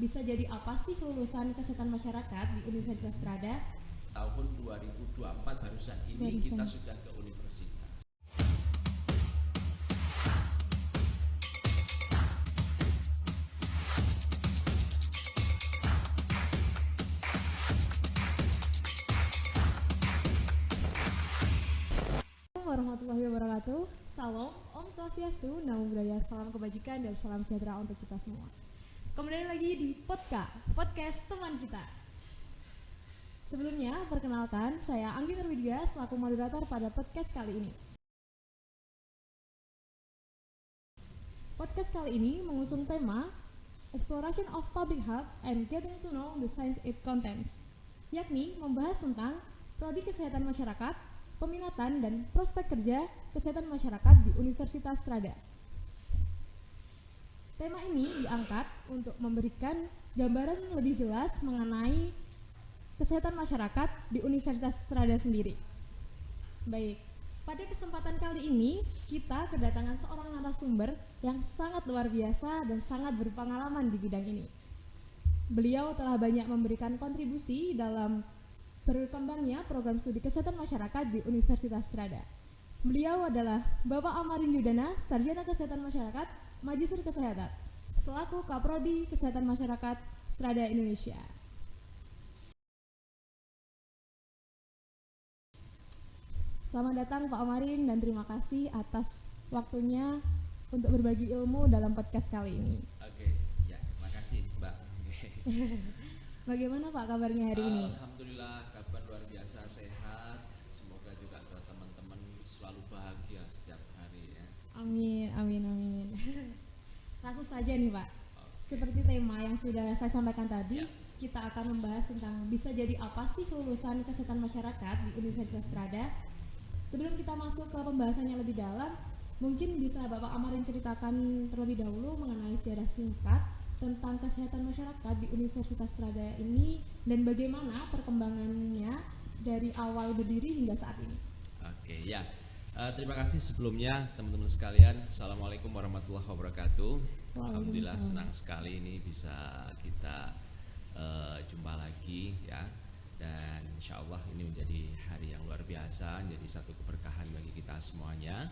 Bisa jadi apa sih lulusan kesehatan masyarakat di Universitas Strada? Tahun 2024 barusan ini kita sudah ke universitas. Warahmatullahi wabarakatuh. Salam, Om Swastiastu, Namo Buddhaya, salam kebajikan dan salam sejahtera untuk kita semua. Kembali lagi di podcast teman kita. Sebelumnya, perkenalkan, saya Anggi Nurwidya selaku moderator pada podcast kali ini. Podcast kali ini mengusung tema Exploration of Public Health and Getting to Know the Science It Contains, yakni membahas tentang prodi kesehatan masyarakat, peminatan dan prospek kerja kesehatan masyarakat di Universitas Strada. Tema ini diangkat untuk memberikan gambaran lebih jelas mengenai kesehatan masyarakat di Universitas Strada sendiri. Baik, pada kesempatan kali ini kita kedatangan seorang narasumber yang sangat luar biasa dan sangat berpengalaman di bidang ini. Beliau telah banyak memberikan kontribusi dalam berkembangnya program studi kesehatan masyarakat di Universitas Strada. Beliau adalah Bapak Amarin Yudana, Sarjana Kesehatan Masyarakat, Magister Kesehatan, selaku Kaprodi Kesehatan Masyarakat Strada Indonesia. Selamat datang Pak Amarin dan terima kasih atas waktunya untuk berbagi ilmu dalam podcast kali ini. Oke, ya, makasih Mbak. Bagaimana Pak kabarnya hari ini? Alhamdulillah, kabar luar biasa, sehat. Semoga juga buat teman-teman selalu bahagia setiap hari ya. Amin, amin, amin. Langsung saja nih Pak. Seperti tema yang sudah saya sampaikan tadi, kita akan membahas tentang bisa jadi apa sih lulusan kesehatan masyarakat di Universitas Strada. Sebelum kita masuk ke pembahasannya lebih dalam, mungkin bisa Bapak Amarin ceritakan terlebih dahulu mengenai sejarah singkat tentang kesehatan masyarakat di Universitas Strada ini dan bagaimana perkembangannya dari awal berdiri hingga saat ini. Oke, ya. Terima kasih sebelumnya teman-teman sekalian. Assalamualaikum warahmatullahi wabarakatuh. Alhamdulillah senang sekali ini bisa kita jumpa lagi ya. Dan insya Allah ini menjadi hari yang luar biasa, menjadi satu keberkahan bagi kita semuanya.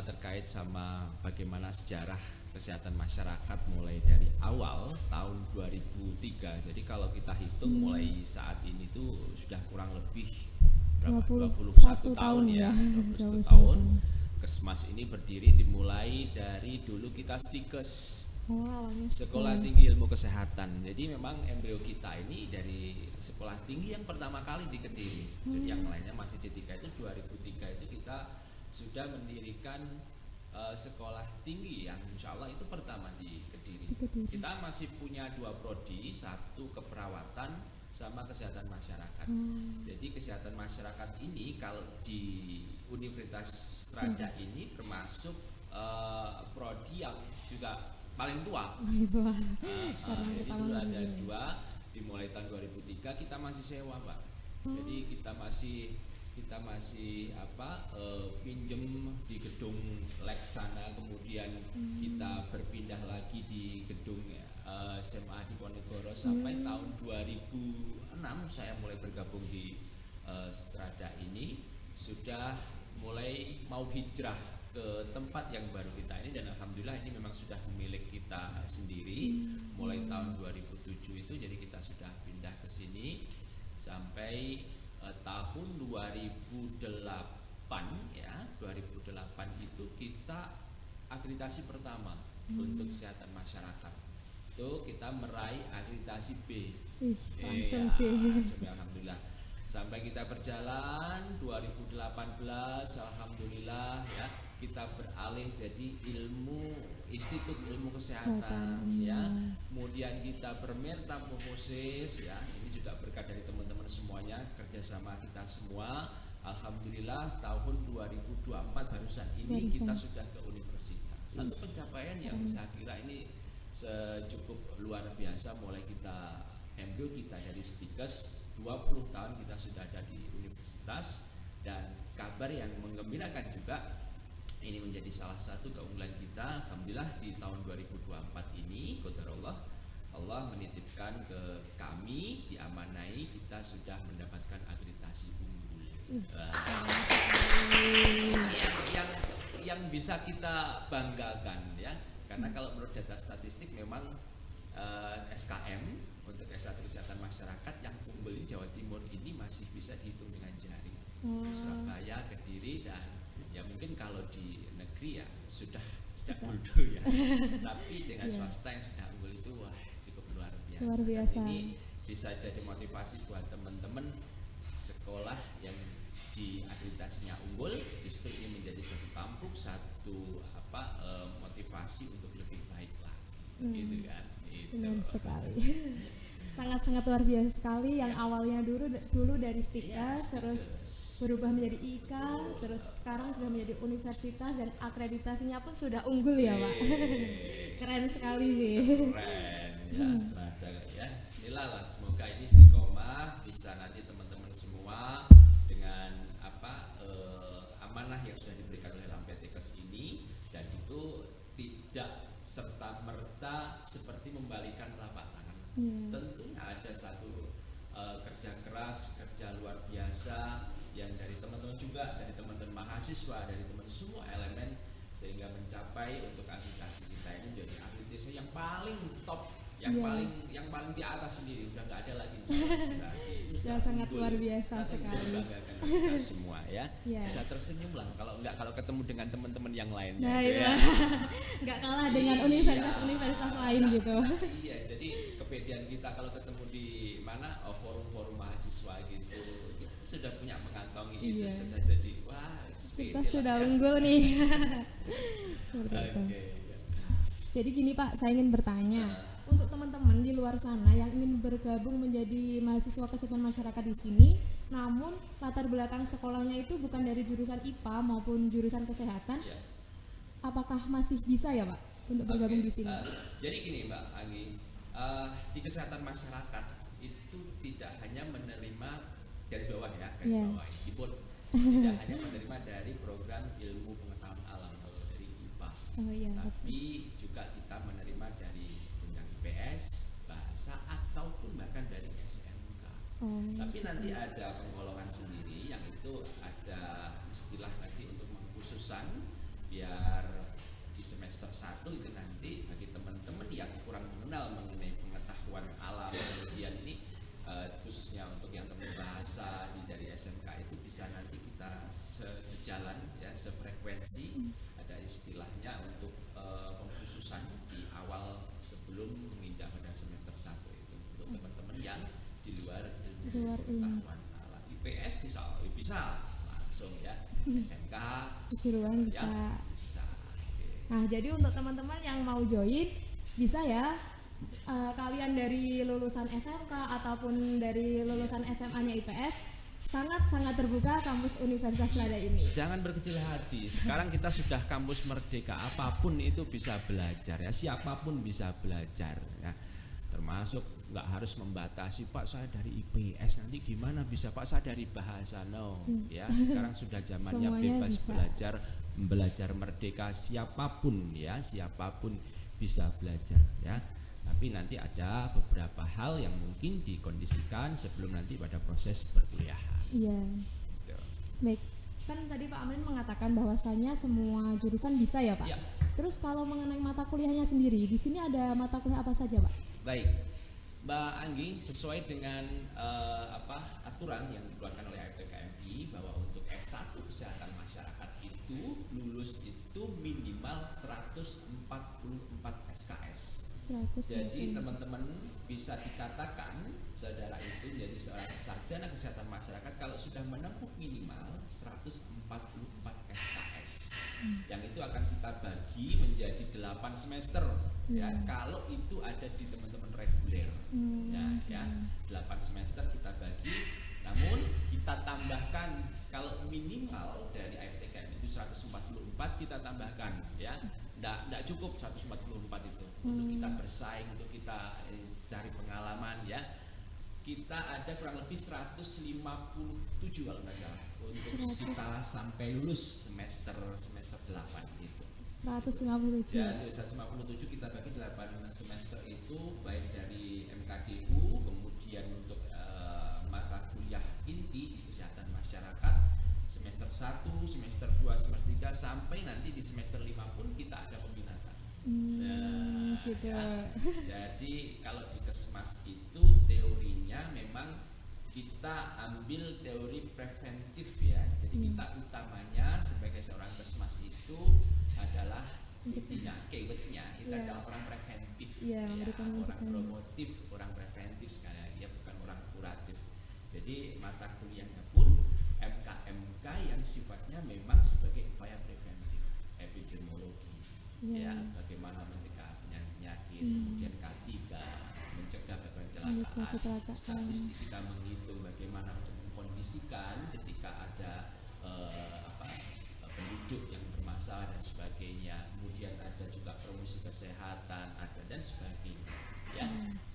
Terkait sama bagaimana sejarah kesehatan masyarakat mulai dari awal tahun 2003. Jadi kalau kita hitung mulai saat ini tuh sudah kurang lebih berapa? 21 tahun ya. 21 tahun. Kesmas ini berdiri dimulai dari dulu kita Stikes. Sekolah Tinggi Ilmu Kesehatan. Jadi memang embrio kita ini dari sekolah tinggi yang pertama kali di Kediri. Jadi yang lainnya masih di 3 itu 2003 itu kita sudah mendirikan sekolah tinggi yang insya Allah itu pertama di Kediri. Kita masih punya 2 prodi, satu keperawatan sama kesehatan masyarakat. Jadi kesehatan masyarakat ini kalau di Universitas Strada ini termasuk prodi yang juga paling tua. Jadi dulu ada 2, dimulai tahun 2003 kita masih sewa Pak. Jadi kita masih pinjem di gedung Leksana, kemudian kita berpindah lagi di gedung SMA di Ponegoro sampai tahun 2006 saya mulai bergabung di Strada ini, sudah mulai mau hijrah ke tempat yang baru kita ini dan alhamdulillah ini memang sudah milik kita sendiri mulai tahun 2007 itu, jadi kita sudah pindah ke sini sampai tahun 2008 ya. 2008 itu kita akreditasi pertama untuk kesehatan masyarakat. Itu kita meraih akreditasi B. Langsung B. Alhamdulillah. Sampai kita berjalan 2018 alhamdulillah ya, kita beralih jadi Institut Ilmu Kesehatan ya. Kemudian kita bermetamorfosis ya. Ini juga berkat dari teman-teman semuanya, kerjasama kita semua. Alhamdulillah tahun 2024 barusan ini kita sudah ke universitas. Satu pencapaian yang saya kira ini cukup luar biasa. Mulai kita embrio kita dari Stikes 20 tahun kita sudah ada di universitas, dan kabar yang menggembirakan juga ini menjadi salah satu keunggulan kita. Alhamdulillah di tahun 2024 ini qadarullah Allah dilaporkan ke kami, diamanai, kita sudah mendapatkan akreditasi unggul. Yang bisa kita banggakan ya, karena kalau menurut data statistik memang SKM untuk S1 Kesehatan Masyarakat yang unggul di Jawa Timur ini masih bisa dihitung dengan jari. Surabaya, Kediri, dan ya mungkin kalau di negeri ya sudah sejak dulu ya. Tapi dengan swasta yang sudah unggul itu wah cukup luar biasa. Luar biasa. Dan ini bisa jadi motivasi buat teman-teman sekolah yang di akreditasinya unggul, justru ini menjadi satu tampuk, satu motivasi untuk lebih baik lagi, gitu kan? Benar sekali. Sangat-sangat luar biasa sekali yang awalnya dulu dari Stikas terus berubah menjadi IK, terus sekarang sudah menjadi universitas dan akreditasinya pun sudah unggul ya Pak. Keren sekali sih. Keren ya, Strada ya. Bismillah lah, semoga ini istiqomah, bisa nanti teman-teman semua dengan amanah yang sudah diberikan oleh Lampetekes ini, dan itu tidak serta merta seperti membalikan telapak tangan. Tentunya ada satu kerja keras, kerja luar biasa yang dari teman-teman juga, dari teman-teman mahasiswa, dari teman semua elemen, sehingga mencapai untuk akreditasi kita ini menjadi akreditasi yang paling top, yang paling di atas sendiri, udah nggak ada lagi akreditasi. Sudah sangat luar biasa sekali. Kita semua ya. Bisa tersenyum lah kalau ketemu dengan teman-teman yang lainnya. Nah, gitu ya. Nggak kalah dengan universitas-universitas lain gitu. Iya, jadi kepedean kita kalau ketemu di mana forum-forum mahasiswa gitu, kita sudah punya mengantongi itu, sudah jadi wah kita sudah unggul nih. Seperti itu. Jadi gini Pak, saya ingin bertanya, untuk teman-teman di luar sana yang ingin bergabung menjadi mahasiswa kesehatan masyarakat di sini, namun latar belakang sekolahnya itu bukan dari jurusan IPA maupun jurusan kesehatan, apakah masih bisa ya Pak untuk bergabung di sini? Jadi gini Mbak Anggi, di kesehatan masyarakat itu tidak hanya menerima garis bawah ya, bawah meskipun tidak hanya menerima dari program ilmu pengetahuan alam kalau dari IPA, tapi juga kita menerima dari jenjang IPS, bahasa ataupun bahkan dari SMK. Tapi nanti ada penggolongan sendiri yang itu ada istilah nanti untuk mengkhususan, biar di semester 1 itu nanti bagi teman-teman yang kurang mengenal mengenai pengetahuan alam, kemudian ini khususnya untuk yang teman bahasa dari SMK itu bisa nanti kita sejalan ya, sefrekuensi, ada istilahnya untuk pengkhususan di awal sebelum menginjak pada semester 1 itu untuk teman-teman yang di luar pengetahuan alam. IPS bisa langsung ya, SMK kejuruan bisa. Nah, jadi untuk teman-teman yang mau join bisa ya, kalian dari lulusan SMK ataupun dari lulusan SMA-nya IPS, sangat-sangat terbuka kampus Universitas Strada ini. Jangan berkecil hati, sekarang kita sudah kampus merdeka, apapun itu bisa belajar ya, siapapun bisa belajar ya, termasuk nggak harus membatasi Pak saya dari IPS nanti gimana bisa Pak saya dari bahasa ya, sekarang sudah zamannya bebas bisa. belajar merdeka, siapapun ya, siapapun bisa belajar ya. Tapi nanti ada beberapa hal yang mungkin dikondisikan sebelum nanti pada proses perkuliahan. Iya. Gitu. Baik, kan tadi Pak Amin mengatakan bahwasanya semua jurusan bisa ya Pak. Ya. Terus kalau mengenai mata kuliahnya sendiri, di sini ada mata kuliah apa saja Pak? Baik, Mbak Anggi, sesuai dengan aturan yang dikeluarkan oleh AFPKMI bahwa untuk S1 Kesehatan Masyarakat itu lulus itu minimal 144 SKS. Jadi teman-teman bisa dikatakan saudara itu jadi seorang sarjana kesehatan masyarakat kalau sudah menempuh minimal 144 SKS. Yang itu akan kita bagi menjadi 8 semester ya, kalau itu ada di teman-teman reguler. Nah, ya, 8 semester kita bagi, namun kita tambahkan kalau minimal dari AFTKM itu 144 kita tambahkan ya. Nggak cukup 144 itu untuk kita bersaing, untuk kita cari pengalaman ya. Kita ada kurang lebih 157 kalau nggak salah untuk kita sampai lulus semester 8 itu. 157. Ya, 157 kita bagi 8 semester itu baik dari MKG 1, semester 2, semester 3 sampai nanti di semester 5 pun kita ada peminatan. Gitu. Ya. Jadi kalau di Kesmas itu teorinya memang kita ambil teori preventif ya. Jadi kita utamanya sebagai seorang Kesmas itu adalah intinya, keywordnya itu adalah orang preventif, orang promotif, orang preventif sekali ya, bukan orang kuratif. Jadi mata kuliahnya pun MK yang sifatnya memang sebagai upaya preventif, epidemiologi, ya bagaimana mencegah penyakit, kemudian K3 mencegah kecelakaan, statistik kita menghitung bagaimana mengkondisikan ketika ada penduduk yang bermasalah dan sebagainya, kemudian ada juga promosi kesehatan, ada dan sebagainya, ya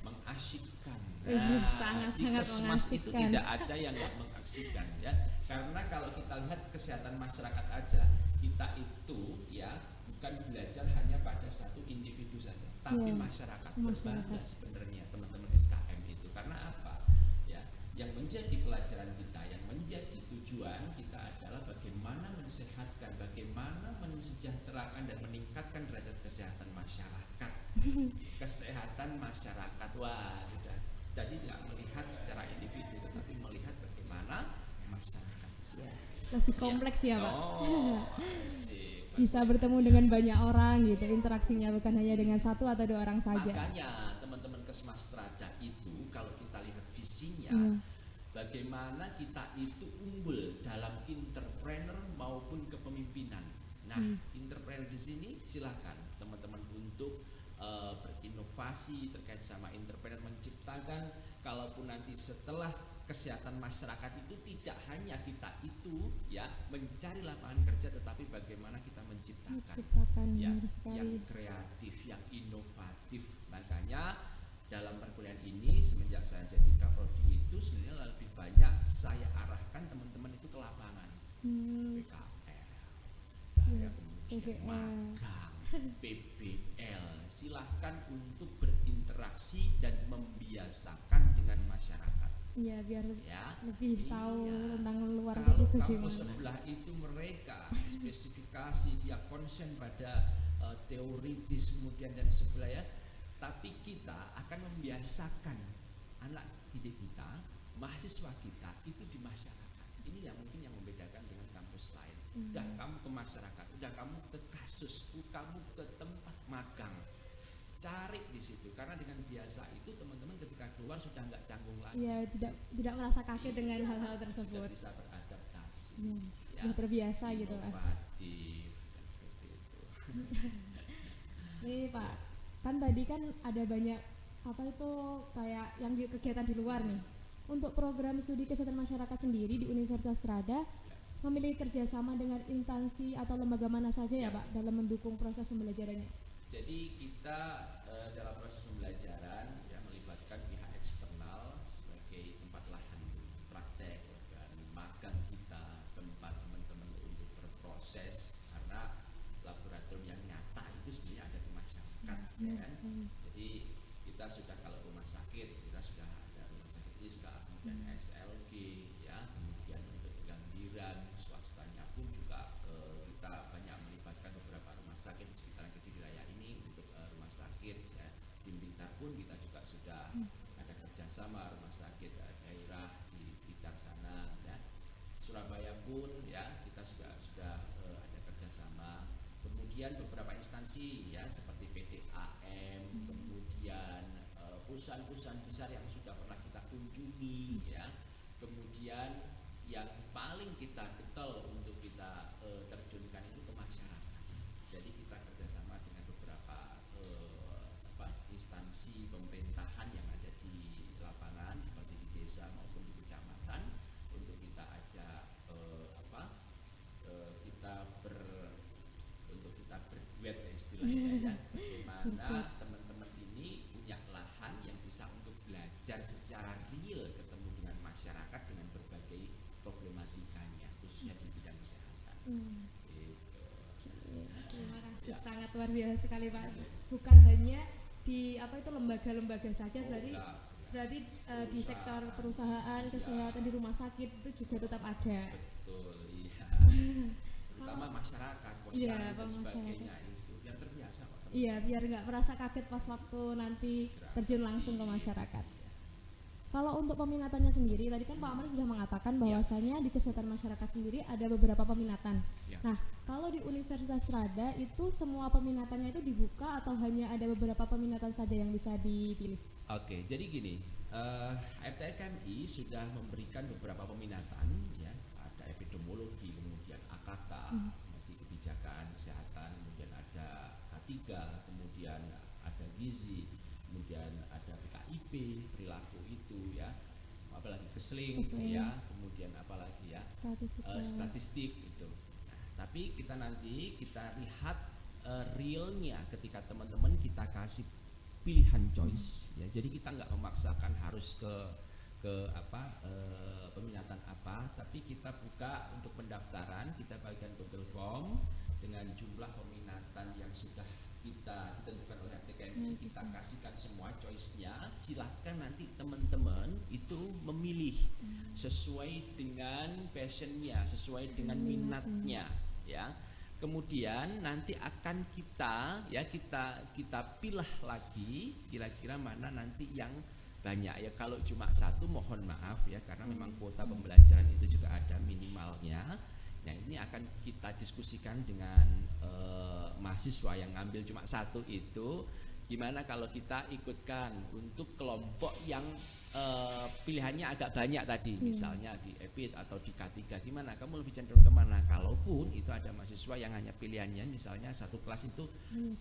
mengasyikkan. Nah, sangat Kesmas itu tidak ada yang nggak mengasyikkan ya, karena kalau kita lihat kesehatan masyarakat aja, kita itu ya bukan belajar hanya pada satu individu saja, tapi masyarakat berbangga sebenarnya teman-teman SKM itu. Karena apa? Ya, yang menjadi pelajaran kita, yang menjadi tujuan kita adalah bagaimana mensehatkan, bagaimana mensejahterakan dan meningkatkan derajat kesehatan masyarakat. Kesehatan masyarakat, wah sudah. Jadi tidak melihat secara individu, tetapi melihat bagaimana masyarakat. Lebih kompleks ya Pak. Asik. Bisa bertemu dengan banyak orang gitu, interaksinya bukan hanya dengan satu atau dua orang saja. Makanya teman-teman Kesmas Strada itu kalau kita lihat visinya, bagaimana kita itu unggul dalam entrepreneur maupun kepemimpinan. Nah, entrepreneur di sini silakan teman-teman untuk berinovasi terkait sama entrepreneur, menciptakan, kalaupun nanti setelah kesehatan masyarakat itu tidak hanya kita itu ya mencari lapangan kerja, tetapi bagaimana kita menciptakan ya, yang kreatif, yang inovatif. Makanya dalam perkuliahan ini semenjak saya jadi Kaprodi itu sebenarnya lebih banyak saya arahkan teman-teman itu ke lapangan, PKL, kemudian magang, PBL. Silahkan untuk berinteraksi dan membiasakan dengan masyarakat. Ya biar lebih tahu tentang luar kalau itu kampus gimana. sebelah itu mereka spesifikasi, dia konsen pada teoritis kemudian dan sebagainya, tapi kita akan membiasakan anak didik kita, mahasiswa kita itu di masyarakat. Ini yang mungkin yang membedakan dengan kampus lain. Udah kamu ke masyarakat, udah kamu ke kasus, kamu ke tempat magang, cari di situ, karena dengan biasa itu teman-teman ketika keluar sudah nggak canggung lagi. Ya tidak merasa kaget dengan hal-hal tersebut. Sudah bisa beradaptasi. Sudah terbiasa gitu. Inovatif dan seperti itu. Nih Pak, kan tadi kan ada banyak apa itu kayak yang kegiatan di luar nih. Untuk program studi kesehatan masyarakat sendiri di Universitas Strada memiliki kerjasama dengan instansi atau lembaga mana saja ya Pak dalam mendukung proses pembelajarannya? Jadi kita dalam proses pembelajaran ya melibatkan pihak eksternal sebagai tempat lahan praktek dan magang kita, tempat teman-teman untuk berproses, karena laboratorium yang nyata itu sebenarnya ada di masyarakat. Jadi kita sudah, kalau rumah sakit kita sudah ada rumah sakit ISKA, kemudian SLG ya, kemudian untuk Gambiran swastanya pun juga kita banyak melibatkan beberapa rumah sakit di sekitar wilayah ini untuk rumah sakit ya. Di Blitar pun kita juga sudah ada kerjasama rumah sakit daerah di Blitar sana ya. Surabaya pun ya kita sudah ada kerjasama. Kemudian beberapa instansi ya seperti PDAM, kemudian perusahaan-perusahaan besar yang sudah pernah kita kunjungi ya. Kemudian yang paling kita getol untuk kita terjunkan itu ke masyarakat. Jadi kita kerjasama dengan beberapa instansi pemerintahan yang ada di lapangan seperti di desa maupun di kecamatan, untuk kita ajak untuk kita berduet ya istilahnya ya, bagaimana teman-teman ini punya lahan yang bisa untuk belajar secara real, ketemu dengan masyarakat dengan berbagai problematikanya khususnya di bidang kesehatan. Terima kasih, sangat luar biasa sekali Pak. Bukan hanya di lembaga-lembaga saja, berarti di sektor perusahaan, kesehatan, di rumah sakit itu juga tetap ada. Betul, iya. terutama masyarakat, Iya, posyandu dan masyarakat. sebagainya itu yang terbiasa kok. Iya, biar nggak merasa kaget pas waktu nanti terjun langsung ke masyarakat. Kalau untuk peminatannya sendiri, tadi kan Pak Amar sudah mengatakan bahwasanya di kesehatan masyarakat sendiri ada beberapa peminatan. Ya. Nah, kalau di Universitas Trada itu semua peminatannya itu dibuka atau hanya ada beberapa peminatan saja yang bisa dipilih? Oke, jadi gini, FTKMI sudah memberikan beberapa peminatan, ya, ada epidemiologi, kemudian AKK, Maji Kebijakan Kesehatan, kemudian ada K3, kemudian ada gizi, kemudian ada PKIP, perilaku itu, ya, apalagi keseling, ya, kemudian apalagi ya, statistik itu. Nah, tapi kita nanti kita lihat realnya ketika teman-teman kita kasih pilihan choice, ya, jadi kita nggak memaksakan harus ke peminatan apa, tapi kita buka untuk pendaftaran, kita bagikan Google Form dengan jumlah peminatan yang sudah kita tentukan oleh FTKMI, kita kasihkan semua choice-nya, silahkan nanti teman-teman itu memilih sesuai dengan passion-nya, sesuai dengan minatnya, ya. Kemudian nanti akan kita pilih lagi kira-kira mana nanti yang banyak, ya. Kalau cuma satu mohon maaf ya, karena memang kuota pembelajaran itu juga ada minimalnya. Nah, ini akan kita diskusikan dengan mahasiswa yang ngambil cuma satu itu, gimana kalau kita ikutkan untuk kelompok yang pilihannya agak banyak tadi, misalnya di EPIT atau di K3, gimana kamu lebih cenderung kemana? Kalaupun itu ada mahasiswa yang hanya pilihannya misalnya satu kelas itu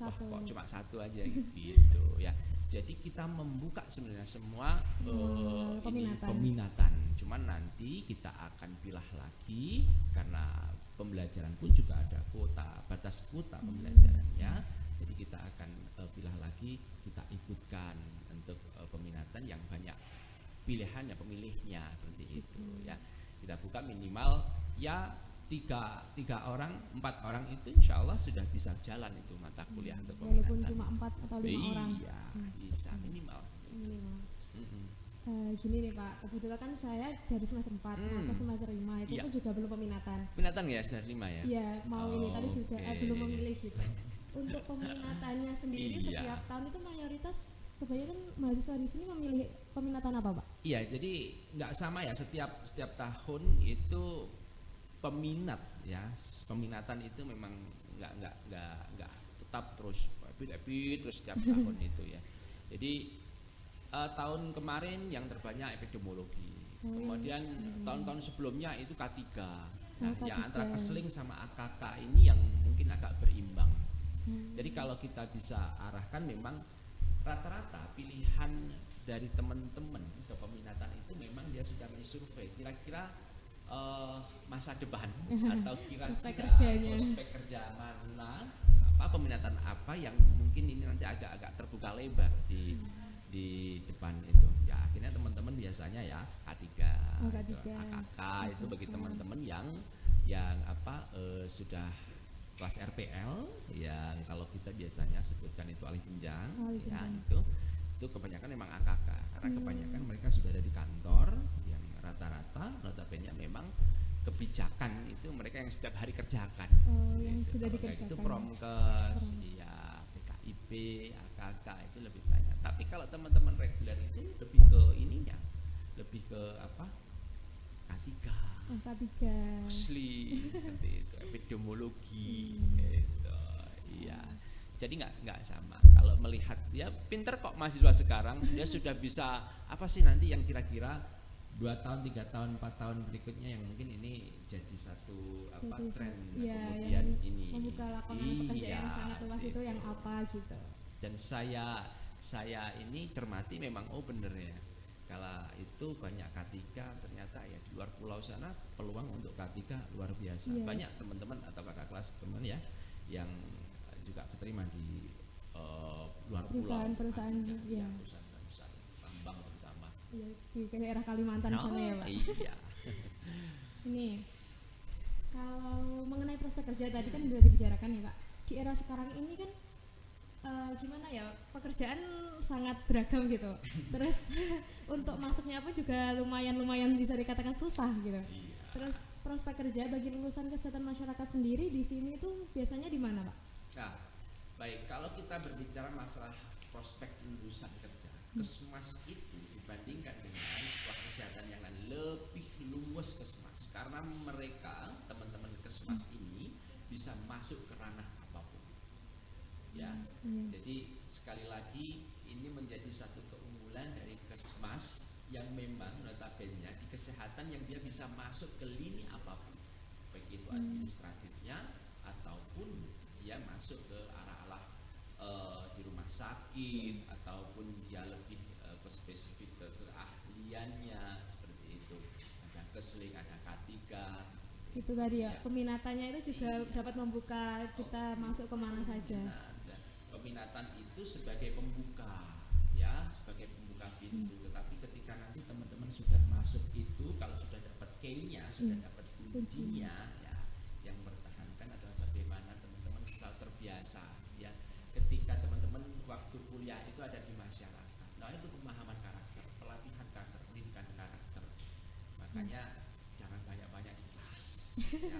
wah kok cuma satu aja gitu ya. Jadi kita membuka sebenarnya semua peminatan, cuman nanti kita akan pilih lagi karena pembelajaran pun juga ada kuota, batas kuota pembelajarannya. Jadi kita akan pilih lagi, kita ikutkan untuk peminatan yang banyak pilihannya, pemilihnya seperti itu, ya. Kita buka minimal ya 3 orang, 4 orang itu insya Allah sudah bisa jalan itu mata kuliah untuk peminatan. Walaupun cuma 4 atau 5 orang. Iya, bisa minimal. Gini nih Pak, kebetulan kan saya dari semester 4 ke semester 5 itu kan juga belum peminatan. Peminatan ya semester 5 ya? Iya, mau ini tapi juga belum memilih gitu. Untuk peminatannya sendiri setiap tahun itu mayoritas kebanyakan mahasiswa di sini memilih peminatan apa Pak? Iya, jadi nggak sama ya, setiap tahun itu peminat ya, peminatan itu memang nggak tetap terus terus setiap tahun itu ya. Jadi tahun kemarin yang terbanyak epidemiologi, kemudian tahun-tahun sebelumnya itu K3. Nah, yang antara keseling sama AKK ini yang mungkin agak berimbang. Jadi kalau kita bisa arahkan, memang rata-rata pilihan dari teman-teman ke peminatan itu memang dia sudah mensurvei kira-kira masa depan atau kira-kira prospek kerja mana, peminatan apa yang mungkin ini nanti agak terbuka lebar di depan itu. Ya akhirnya teman-teman biasanya ya K3, AKK itu bagi teman-teman yang sudah kelas RPL, yang kalau kita biasanya sebutkan itu alih jenjang, ya itu kebanyakan memang AKK, karena kebanyakan mereka sudah ada di kantor yang rata-rata notabene memang kebijakan itu mereka yang setiap hari kerjakan. Yang sudah dikerjakan. Itu Promkes, ya PKIP, AKK itu lebih banyak. Tapi kalau teman-teman reguler itu lebih ke ininya, lebih ke K3. K3. Musli, seperti itu, epidemiologi, gitu, iya. Jadi nggak sama. Kalau melihat dia pinter kok mahasiswa sekarang, dia sudah bisa apa sih nanti yang kira-kira 2 tahun, 3 tahun, 4 tahun berikutnya yang mungkin ini jadi satu tren, kemudian ini membuka lapangan pekerjaan yang sangat luas itu yang apa gitu. Dan saya ini cermati memang bener ya. Kalau itu banyak K3, ternyata ya di luar pulau sana peluang untuk K3 luar biasa. Banyak teman-teman atau kakak kelas teman ya yang juga keterima di luar perusahaan ya, perusahaan tambang terutama. Iya, di daerah Kalimantan sana ya Pak. Iya. Ini kalau mengenai prospek kerja tadi kan sudah dibicarakan ya Pak. Di era sekarang ini kan gimana ya, pekerjaan sangat beragam gitu. Terus untuk masuknya pun juga lumayan bisa dikatakan susah gitu. Terus prospek kerja bagi lulusan kesehatan masyarakat sendiri di sini tuh biasanya di mana, Pak? Nah, baik, kalau kita berbicara masalah prospek lulusan kerja, Kesmas itu dibandingkan dengan sebuah kesehatan yang lain lebih luas Kesmas, karena mereka teman-teman Kesmas ini bisa masuk ke ranah apapun. Ya, jadi sekali lagi ini menjadi satu keunggulan dari Kesmas yang memang notabene di kesehatan yang dia bisa masuk ke lini apapun, baik itu administratifnya ataupun dia masuk ke arah-arah di rumah sakit ataupun dia lebih ke spesifik ke keahliannya seperti itu. Ada kesling, ada K3. Itu tadi ya, peminatannya itu juga dapat membuka kita masuk kemana saja. Peminatan itu sebagai pembuka, ya, sebagai pembuka pintu. Tetapi ketika nanti teman-teman sudah masuk itu, kalau sudah dapat key-nya, sudah dapat kuncinya, ya, yang mempertahankan adalah bagaimana teman-teman selalu terbiasa, ya. Ketika teman-teman waktu kuliah itu ada di masyarakat, nah itu pemahaman karakter, pelatihan karakter, pendidikan karakter. Makanya jangan banyak-banyak ikhlas, ya.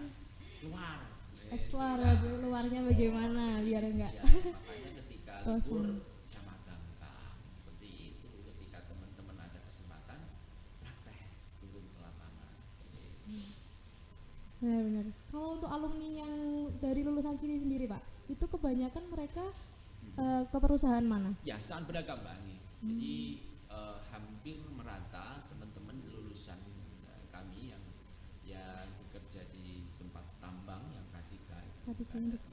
Keluar. Explore luarnya bagaimana biar enggak. Ya, makanya ketika libur sama gampang seperti itu. Ketika teman-teman ada kesempatan praktek turun ke lapangan. Benar-benar. Kalau untuk alumni yang dari lulusan sini sendiri, Pak, itu kebanyakan mereka ke perusahaan mana? Ya, sangat beragam, Mbak Ani. Jadi hampir merata teman-teman lulusan kami yang bekerja di tempat tambang yang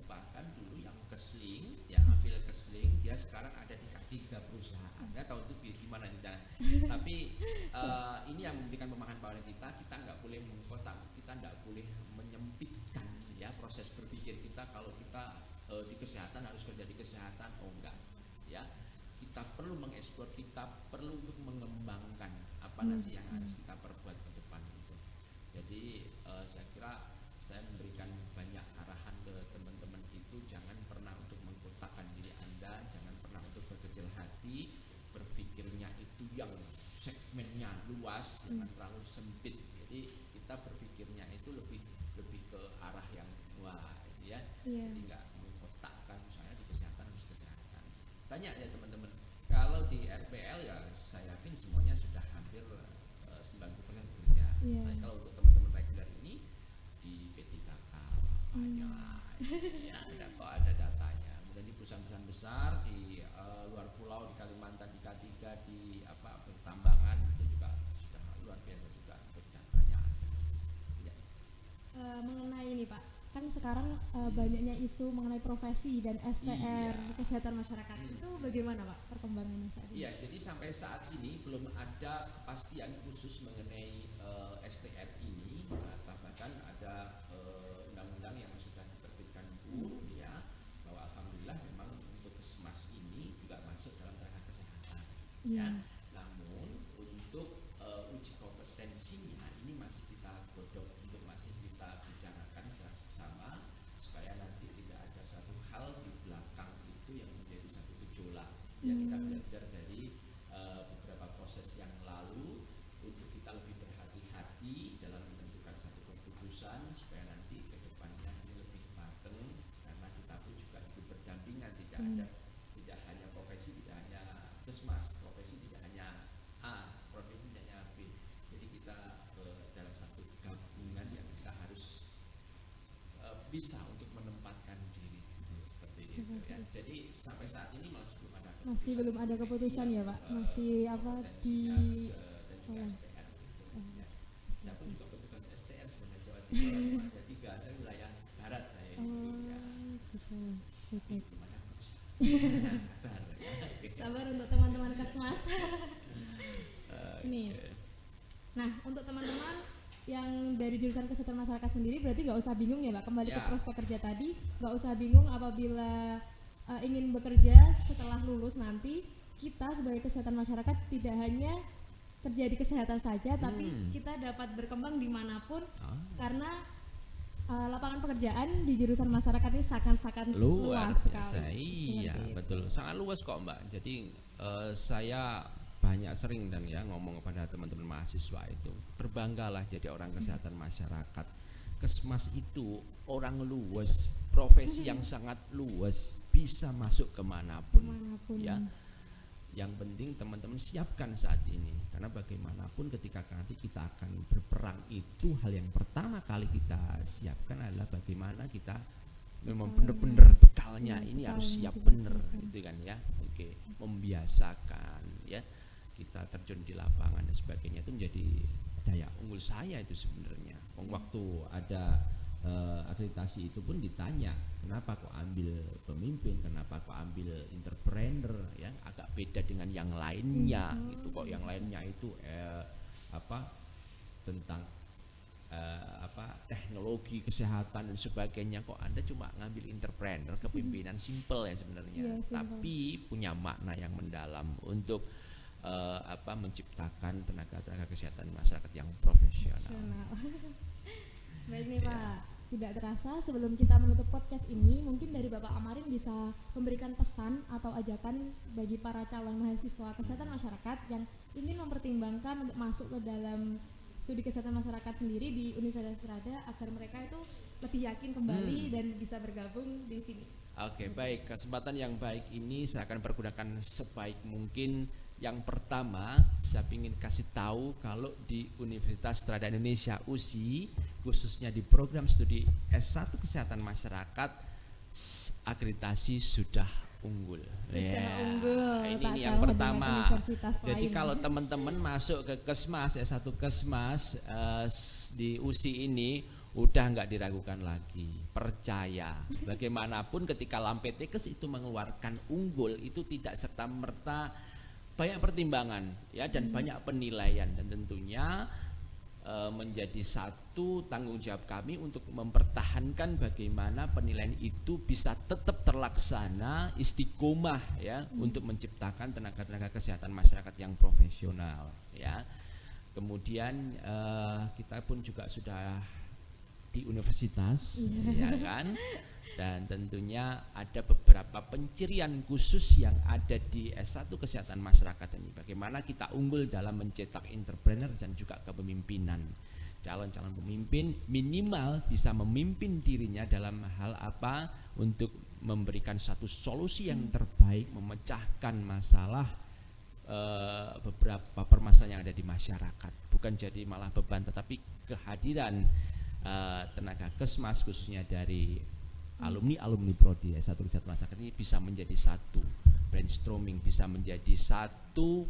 bahkan dulu yang kesling, yang ambil kesling, dia sekarang ada di K3 perusahaan. Ya tahu itu gimana nih jangan. Tapi ini yang memberikan pemahaman bahwa kita nggak boleh mengkotak, kita nggak boleh menyempitkan ya proses berpikir kita. Kalau kita di kesehatan harus kerja di kesehatan, oh enggak, ya kita perlu mengeksplor, kita perlu untuk mengembangkan apa nanti yang harus kita perbuat ke depan itu. Jadi saya kira saya memberikan banyak arahan ke teman-teman itu, jangan pernah untuk mengkotakkan diri Anda, jangan pernah untuk berkecil hati, berpikirnya itu yang segmennya luas, jangan terlalu sempit. Jadi kita berpikirnya itu lebih ke arah yang wah, ya. Jadi nggak mengkotakkan, misalnya di kesehatan harus kesehatan. Banyak ya teman-teman. Kalau di RPL ya saya yakin semuanya sudah hampir 90% bekerja. Tapi kalau untuk teman-teman reguler ini di P3K ya ada datanya. Kemudian di perusahaan-perusahaan besar di luar pulau, di Kalimantan, di K3, di pertambangan itu juga sudah luar biasa juga untuk datanya. Ya. Mengenai ini, Pak, kan sekarang banyaknya isu mengenai profesi dan STR kesehatan masyarakat. Itu bagaimana, Pak, perkembangannya saat ini? Iya, jadi sampai saat ini belum ada kepastian khusus mengenai STR ini, bahkan ada undang-undang yang sudah diterbitkan pun ya, bahwa alhamdulillah memang untuk Kesmas ini juga masuk dalam ranah kesehatan. Ya. Namun untuk uji kompetensinya ini masih kita godok, untuk masih kita bicarakan secara seksama supaya nanti tidak ada satu hal di belakang itu yang menjadi satu gejolak. Ya, kita belajar dari beberapa proses yang lalu untuk kita lebih berhati-hati dalam menentukan satu keputusan supaya nanti ke depannya ini lebih matang, karena kita pun juga hidup berdampingan, tidak hanya profesi, tidak hanya Kesmas, profesi tidak hanya A, profesi tidak hanya B. Jadi kita dalam satu gabungan yang kita harus bisa untuk menempatkan diri seperti itu ya. Jadi sampai saat ini masih belum ada keputusan ya, Pak. Masih apa di dan juga STR gitu. Ya. Saya pun juga petugas STR sebenarnya Jawa Timur ada 3, saya wilayah barat saya itu ya. Gitu. Sabar untuk teman-teman Kesmas. Nih. Nah, untuk teman-teman yang dari jurusan kesehatan masyarakat sendiri berarti nggak usah bingung ya, Pak, kembali ke prospek kerja tadi, nggak usah bingung apabila ingin bekerja setelah lulus nanti. Kita sebagai kesehatan masyarakat tidak hanya kerja di kesehatan saja, tapi kita dapat berkembang dimanapun karena lapangan pekerjaan di jurusan masyarakat ini sangat luas sekali. Iya, betul, sangat luas kok, Mbak. Jadi saya banyak sering dan ya ngomong kepada teman-teman mahasiswa itu, berbanggalah jadi orang kesehatan masyarakat. Kesmas itu orang luas, profesi yang sangat luas, bisa masuk kemanapun. Ya, yang penting teman-teman siapkan saat ini, karena bagaimanapun ketika nanti kita akan berperang itu, hal yang pertama kali kita siapkan adalah bagaimana kita memang benar-benar bekalnya ini harus siap benar, gitu kan ya. Oke, membiasakan ya, kita terjun di lapangan dan sebagainya, itu menjadi daya unggul saya itu sebenarnya. Waktu ada akreditasi itu pun ditanya, kenapa kok ambil pemimpin, kenapa kok ambil entrepreneur, ya agak beda dengan yang lainnya gitu. Kok yang lainnya itu tentang teknologi kesehatan dan sebagainya, kok Anda cuma ngambil entrepreneur, kepemimpinan simple ya sebenarnya, tapi punya makna yang mendalam untuk menciptakan tenaga kesehatan masyarakat yang profesional. Baik nih Pak, tidak terasa sebelum kita menutup podcast ini, mungkin dari Bapak Amarin bisa memberikan pesan atau ajakan bagi para calon mahasiswa kesehatan masyarakat yang ingin mempertimbangkan untuk masuk ke dalam studi kesehatan masyarakat sendiri di Universitas Trada, agar mereka itu lebih yakin kembali dan bisa bergabung di sini. Oke, baik. Kesempatan yang baik ini saya akan pergunakan sebaik mungkin. Yang pertama, saya ingin kasih tahu kalau di Universitas Trada Indonesia USI, khususnya di program studi S1 Kesehatan Masyarakat, akreditasi sudah unggul. Unggul. Ini yang pertama. Jadi kalau teman-teman masuk ke Kesmas, S1 Kesmas di USI ini, udah nggak diragukan lagi, percaya. Bagaimanapun ketika Lampetekes itu mengeluarkan unggul, itu tidak serta-merta, banyak pertimbangan ya, dan banyak penilaian, dan tentunya menjadi satu tanggung jawab kami untuk mempertahankan bagaimana penilaian itu bisa tetap terlaksana istiqomah ya, untuk menciptakan tenaga kesehatan masyarakat yang profesional ya. Kemudian kita pun juga sudah di universitas ya kan, dan tentunya ada beberapa pencirian khusus yang ada di S1 Kesehatan Masyarakat ini. Bagaimana kita unggul dalam mencetak entrepreneur dan juga kepemimpinan. Calon-calon pemimpin minimal bisa memimpin dirinya dalam hal apa, untuk memberikan satu solusi yang terbaik, memecahkan masalah beberapa permasalahan yang ada di masyarakat. Bukan jadi malah beban, tetapi kehadiran tenaga kesmas khususnya dari alumni prodi S1 Kesehatan Masyarakat ini bisa menjadi satu brainstorming, bisa menjadi satu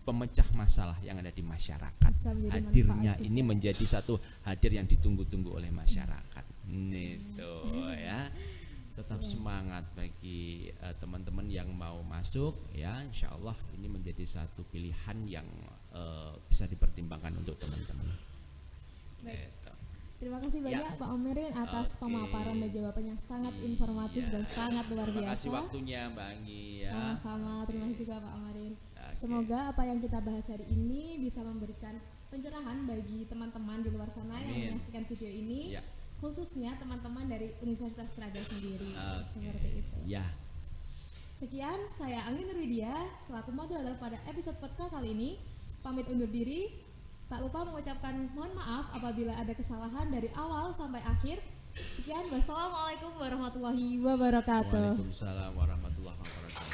pemecah masalah yang ada di masyarakat. Hadirnya ini menjadi satu hadir yang ditunggu-tunggu oleh masyarakat. Itu ya. Tetap semangat bagi teman-teman yang mau masuk ya. Insya Allah ini menjadi satu pilihan yang bisa dipertimbangkan untuk teman-teman. Terima kasih banyak Pak Amarin atas pemaparan dan jawaban yang sangat informatif dan sangat luar biasa. Terima kasih waktunya Mbak Anggi ya. Sama-sama, terima kasih juga Pak Amarin. Semoga apa yang kita bahas hari ini bisa memberikan pencerahan bagi teman-teman di luar sana yang menyaksikan video ini, khususnya teman-teman dari Universitas Trada sendiri. Seperti itu. Sekian, saya Anggi Nurwidia selaku moderator pada episode podcast kali ini. Pamit undur diri. Tak lupa mengucapkan mohon maaf apabila ada kesalahan dari awal sampai akhir. Sekian, wassalamualaikum warahmatullahi wabarakatuh. Waalaikumsalam warahmatullahi wabarakatuh.